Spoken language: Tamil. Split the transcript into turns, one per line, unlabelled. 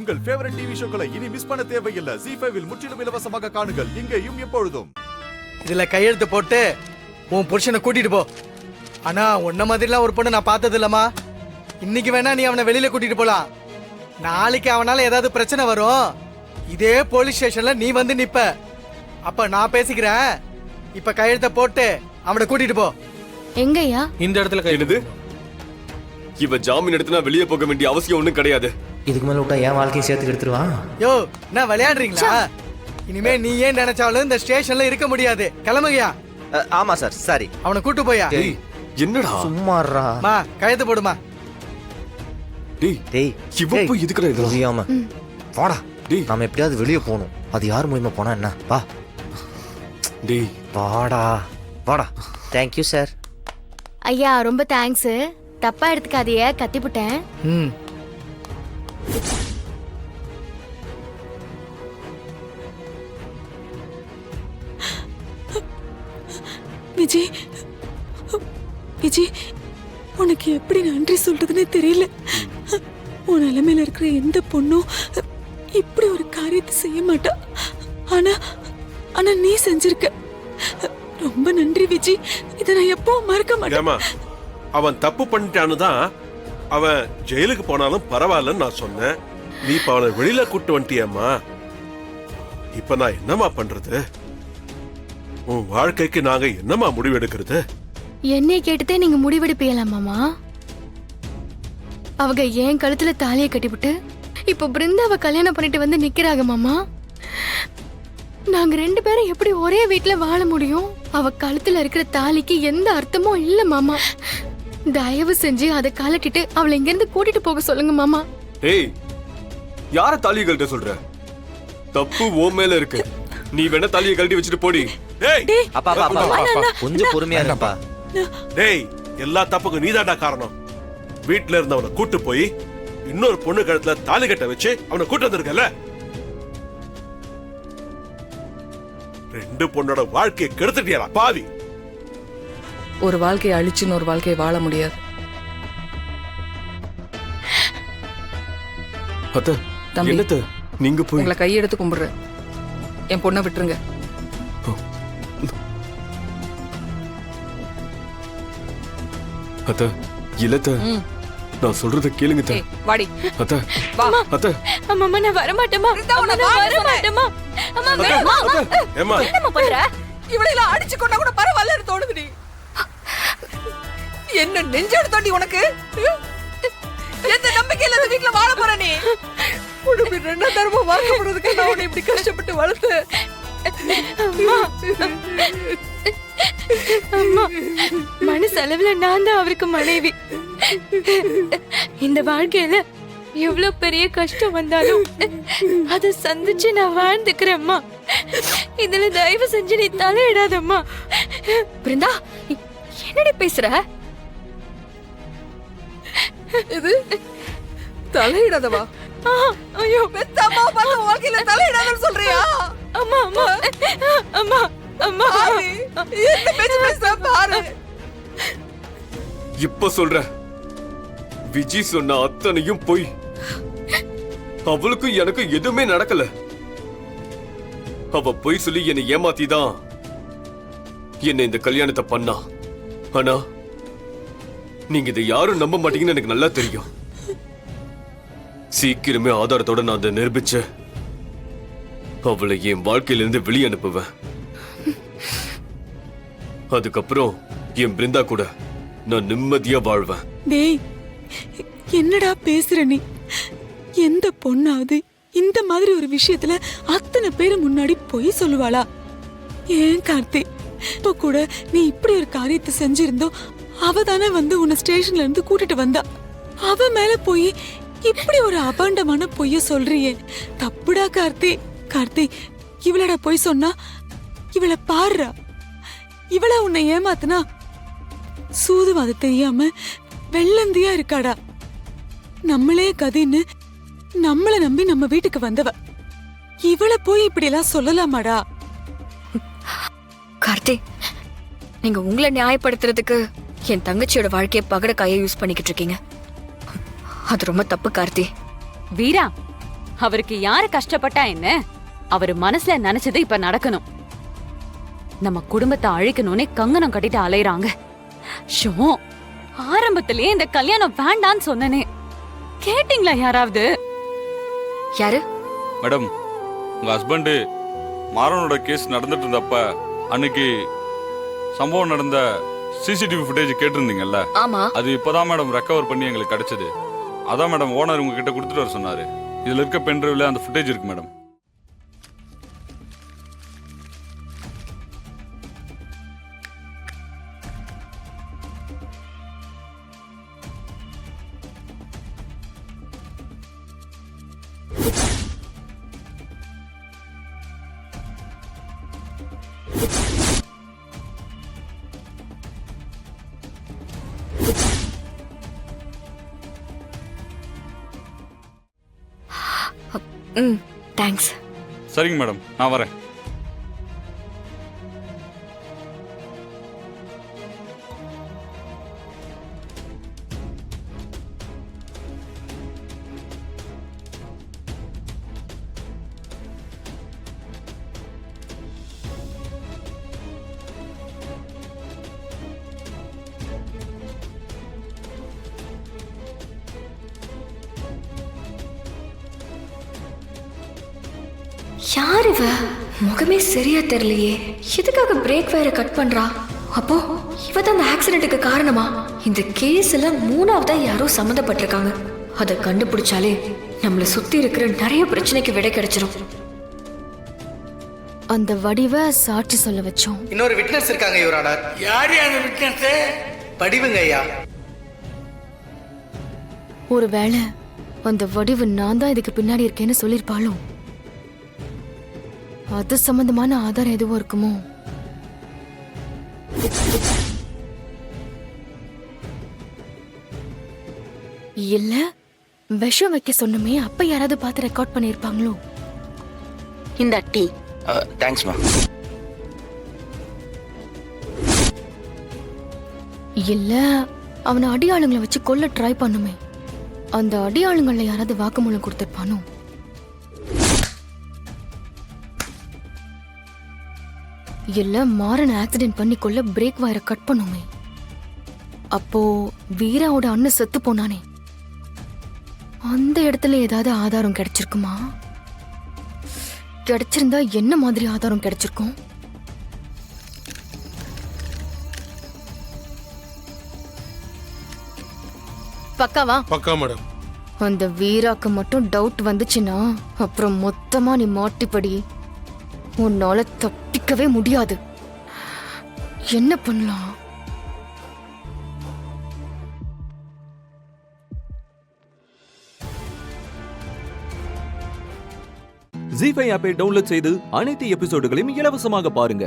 உங்கள் ஃபேவரட் டிவி ஷோக்களை இனி மிஸ் பண்ண தேவையில்லை. ZEE5 இல் முற்றிலும் இலவசமாக காணுங்கள். இங்கேயும் எப்பொழுதும்.
இதுல கையெழுத்து போட்டு உன் புருஷனை கூட்டிட்டு போ. ஆனா உன்ன மாதிரிலாம் ஒரு பொண்ணு நான் பார்த்தது இல்லம்மா. இன்னைக்கு வேணா நீ அவனை வெளியில கூட்டிட்டு போலாம். நாளைக்கு அவனால ஏதாவது பிரச்சனை வரும். இதே போலீஸ் ஸ்டேஷன்ல நீ வந்து நிப்ப. அப்ப நான் பேசிக்கிறேன். இப்ப கையெழுத்த போட்டு அவனை கூட்டிட்டு போ.
எங்கய்யா?
இந்த இடத்துல கையெழுது. இவ ஜாமீன் எடுத்துனா வெளியே போக வேண்டிய அவசியம் ஒண்ணும் கிடையாது.
இதுக்கு மேல விட்டா என் வாழ்க்கையை சேர்த்து எடுத்துருவான்.
யோ, என்ன விளையாடுறீங்களா? இனிமே நீ ஏன் நினைச்சாலும் இந்த ஸ்டேஷன்ல இருக்க முடியாது. கிளம்புங்கயா.
ஆமா சார், சாரி.
அவனை கூட்டு போயா.
என்னடா
சும்மாறா.
மா கையெழுத்து போடுமா.
டேய்
டேய்,
இவ போய் இதுக்குற இது
புரியாம வாடா.
டேய்
நாம எப்படியாவது வெளியே போகணும். அது யார் மூலமா போனா என்ன? வா
டேய்
வாடா வாடா. Thank you sir.
ஐயா ரொம்ப தேங்க்ஸ். தப்பா எடுத்துக்காதீங்க, கத்திப்புட்டேன்.
ம்.
விஜய், விஜய், உனக்கு எப்படி நன்றி சொல்றதுன்னு தெரியல. உன் நிலைமையில இருக்கிற எந்த பொண்ணும் இப்படி ஒரு காரியத்தை செய்ய மாட்டா. ஆனா ஆனா நீ செஞ்சிருக்க. ரொம்ப நன்றி விஜய். இதை நான் எப்பவும் மறக்க மாட்டேன்.
அவன் தப்பு பண்ணிட்டான்னு தான் அவன் ஜெயிலுக்கு போனாலும் பரவாயில்லன்னு நான் சொன்னேன். நீ இப்ப அவனை வெளியில கூட்டு வந்துட்டியம்மா. இப்ப நான் என்னமா பண்றது? உன் வாழ்க்கைக்கு நாங்க என்னமா முடிவு எடுக்கிறது?
என்னை கேட்டுதே நீங்க முடிவெடுப்பீங்களா மாமா? அவங்க ஏன் கழுத்துல தாலியை கட்டிவிட்டு இப்போ பிருந்தாவை கல்யாணம் பண்ணிட்டு வந்து நிக்கிறாங்க மாமா. நாங்க ரெண்டு பேரும் எப்படி ஒரே வீட்டுல வாழ முடியும்? அவ கழுத்துல இருக்கிற தாலிக்கு எந்த அர்த்தமும் இல்ல மாமா. தயவு செஞ்சு அதை கலட்டிட்டு அவளை இங்க இருந்து கூட்டிட்டு போக சொல்லுங்க மாமா.
டேய் யார தாலியை கழட்ட சொல்ற? தப்பு ஓ மேல இருக்கு. நீ வேணா தாலியை கழட்டி வச்சுட்டு போடி.
டேய்
அப்பா அப்பா அப்பா கொஞ்சம் பொறுமையா இருப்பா.
டேய், எல்லா தப்புக்கும் நீதாண்டா காரணம். வீட்டுல இருந்தவனை கூட்டு போய் இன்னொரு பொண்ணு கழுத்துல தாலி கட்ட வச்சு அவனை கூட்டு வந்திருக்கல. ரெண்டு பொண்ணோட வாழ்க்கையை கெடுத்துட்டியா பாவி.
ஒரு வாழ்க்கையை அழிச்சுன்னு ஒரு வாழ்க்கையை வாழ முடியாது.
அத்த
தம்பி,
என்னத்த நீங்க போய்
உங்களை கையெடுத்து கும்பிடுறேன். என் பொண்ணை விட்டுருங்க.
அத்த இல்லத்த நான் சொல்றத கேளுங்க அத்த.
வாடி
அத்த
வா.
அத்த
அம்மா நான் வர மாட்டேமா. நான் வர மாட்டேமா. அம்மா வேணாமா.
ஏம்மா
என்னம்மா பண்ற?
இவளையெல்லாம் அடிச்சு கொண்டா கூட பரவாயில்லன்னு தோணுது. நீ என்ன நெஞ்செடுத்தோண்டி உனக்கு? எந்த நம்பிக்கையில இந்த வீட்டுல வாழ போற நீ? உனக்கு ரெண்டா தரமும் வாக்கப்படுறதுக்கு நான் உன்னை இப்படி கஷ்டப்பட்டு வளர்த்தேன்.
அம்மா அம்மா மனசளவுல நான் தான் அவருக்கு மனைவி. இந்த வாழ்க்கையில எவ்வளவு பெரிய கஷ்டம் வந்தாலும் அதை சந்திச்சு நான் வாழ்ந்துக்கிறேம்மா. இதுல தயவு செஞ்சு நீ தலையிடாதம்மா. பிருந்தா என்னடி பேசுற?
இது தலையிடாதவா? ஐயோ, பெத்த அம்மா பார்த்த வாழ்க்கையில தலையிடாதன்னு சொல்றியா?
அம்மா அம்மா அம்மா அம்மா
என்ன பேச்சு பேசுற பாரு.
இப்ப சொல்ற விஜி சொன்ன அத்தனையும் போய். அவளுக்கும் எனக்கு எதுவுமே நடக்கல. அவ போய் சொல்லி என்னை ஏமாத்திதான் என்ன இந்த கல்யாணத்தை பண்ணா. ஆனா நீங்க இதை யாரும் நம்ப மாட்டீங்கன்னு எனக்கு நல்லா தெரியும். சீக்கிரமே ஆதாரத்தோட நான் அதை நிரூபிச்சு அவளை என் வாழ்க்கையிலிருந்து வெளியே அனுப்புவேன். அதுக்கப்புறம் என் பிருந்தா கூட நான் நிம்மதியா வாழ்வேன்.
டேய், என்னடா பேசுற நீ? எந்த பொண்ணாவது இந்த மாதிரி ஒரு விஷயத்துல அத்தனை பேரு முன்னாடி போய் சொல்லுவாளா? ஏன் கார்த்தி, இப்ப கூட நீ இப்படி ஒரு காரியத்தை செஞ்சிருந்தோ அவ தானே வந்து உன்னை ஸ்டேஷன்ல இருந்து கூட்டிட்டு வந்தா. அவ மேல போய் இப்படி ஒரு அபாண்டமான பொய்ய சொல்றியே, தப்புடா கார்த்தி. கார்த்தி, இவளடா போய் சொன்னா? இவளை பாருடா, இவள உன்னை ஏமாத்துனா சூதுவாது தெரியாம வெள்ளந்தியா இருக்காடா. நம்மளே கதின்னு நம்மள நம்பி நம்ம வீட்டுக்கு வந்தவ இவளை போய் இப்படி எல்லாம் சொல்லலாமாடா?
கார்த்தி, நீங்க உங்களை நியாயப்படுத்துறதுக்கு என் தங்கச்சியோட வாழ்க்கையை பகட கையை யூஸ் பண்ணிக்கிட்டு இருக்கீங்க. அது ரொம்ப தப்பு கார்த்தி.
வீரா, அவருக்கு யாரு கஷ்டப்பட்டா என்ன, அவர் மனசுல நினைச்சது இப்ப நடக்கணும். நம்ம குடும்பத்தை அழிக்கணும்னே கங்கணம் கட்டிட்டு அலையறாங்க. ஷோ, ஆரம்பத்திலேயே இந்த கல்யாணம் வேண்டான்னு சொன்னனே, கேட்டீங்களா யாராவது?
யாரு?
மேடம், உங்க ஹஸ்பண்ட் மாறனோட கேஸ் நடந்துட்டு இருந்தப்ப அன்னைக்கு சம்பவம் நடந்த சிசிடிவி ஃபுட்டேஜ் கேட்டிருந்தீங்கல்ல,
ஆமா.
அது இப்பதான் மேடம் ரெக்கவர் பண்ணி எங்களுக்கு கிடைச்சது. அதான் மேடம் ஓனர் உங்ககிட்ட கொடுத்துட்டு வர சொன்னாரு. இதுல இருக்க பென்ட்ரைவ்ல அந்த ஃபுட்டேஜ் இருக்கு மேடம்.
தேங்க்ஸ்.
சரிங்க மேடம், நான் வரேன்.
யார் இவ? முகமே சரியா தெரியலையே. எதுக்காக பிரேக் வயரை கட் பண்றா? அப்போ இவ தான் அந்த ஆக்சிடென்ட்டுக்கு காரணமா? இந்த கேஸ்ல மூணாவதா யாரோ சம்மந்தப்பட்டிருக்காங்க. அதை கண்டுபிடிச்சாலே நம்மள சுத்தி இருக்கிற நிறைய பிரச்சனைக்கு விடை கிடைச்சிரும். அந்த வடிவ சாட்சி சொல்ல வச்சோம்.
இன்னொரு விட்னஸ் இருக்காங்க யுவர் ஆனர்.
யாரு அந்த விட்னஸ்?
படிவுங்க ஐயா.
ஒருவேளை அந்த வடிவு நான் தான் இதுக்கு பின்னாடி இருக்கேன்னு சொல்லிருப்பாளோ? அது சம்பந்தமான ஆதாரம் எதுவும் இருக்குமோ? இல்ல விஷம் வைக்க சொன்னமே, அப்ப யாராவது பார்த்து ரெக்கார்ட் பண்ணிருப்பாங்களோ?
இந்த டீ.
தேங்க்ஸ் மா.
இல்ல அவனை அடியாளுங்களை வச்சு கொல்ல ட்ரை பண்ணுமே, அந்த அடியாளுங்கள யாராவது வாக்குமூலம் கொடுத்திருப்பானோ? இல்ல மாறன் ஆக்சிடென்ட் பண்ணி கொள்ள பிரேக் வயரை கட் பண்ணுமே, அப்போ வீராவோட அண்ணன் செத்து போனானே, அந்த இடத்துல ஏதாவது ஆதாரம் கிடைச்சிருக்குமா? கிடைச்சிருந்தா என்ன மாதிரி ஆதாரம் கிடைச்சிருக்கும்? பக்காவா?
பக்கா மேடம்.
அந்த வீராக்கு மட்டும் டவுட் வந்துச்சுன்னா அப்புறம் மொத்தமா நீ மாட்டிப்படி. உன்னால தப்பிக்கவே முடியாது. என்ன பண்ணலாம்?
ஜீ5 ஆப்பை டவுன்லோட் செய்து அனைத்து எபிசோடுகளையும் இலவசமாக பாருங்க.